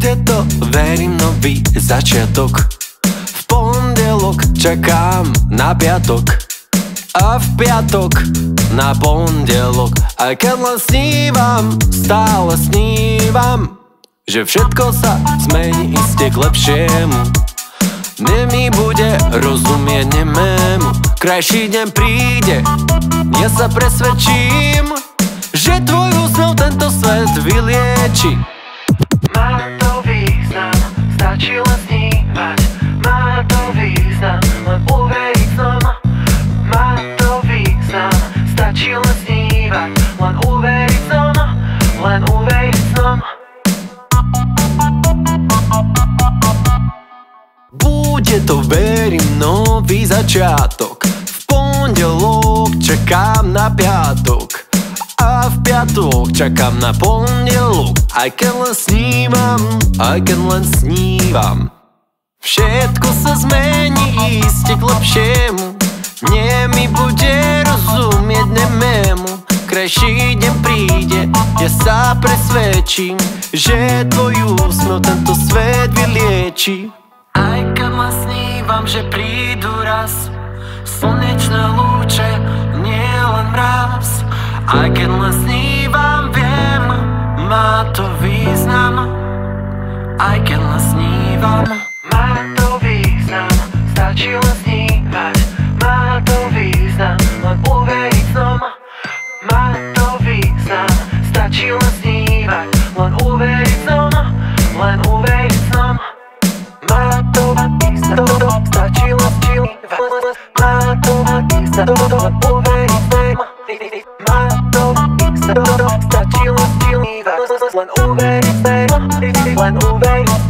Bude to, verím, nový začiatok. V pondelok čakám na piatok a v piatok na pondelok. Aj keď len snívam, stále snívam, že všetko sa zmení iste k lepšiemu. Nemý bude rozumieť nemému, krajší deň príde, ja sa presvedčím, že tvoj úsmev tento svet vylieči. Má to význam, stačí len snívať. Má to význam, len uveriť snom. Má to význam, stačí len snívať. Len uveriť snom, len uveriť snom. Bude to, verím, nový začiatok. V pondelok čakám na piatok a v piatok čakám na pondelok. Aj keď len snívam, aj keď len snívam, všetko sa zmení iste k lepšiemu. Nemý bude rozumieť nemému, krajší deň príde, ja sa presvedčím, že tvoj úsmev tento svet vylieči. Aj keď len snívam, že prídu raz slnečné lúče, nie len mraz. Aj keď len snívam, viem, má to význam. Aj keď len snívam, má to význam, stačí len snívať. Má to význam, len uveriť snom. Má to význam, stačí len snívať. Len uveriť snom, len uveriť snom. Má to význam, stačí len snívať. Má to význam, len uveriť snom. Má to význam, stačí len snívať. Len uveriť snom, len uveriť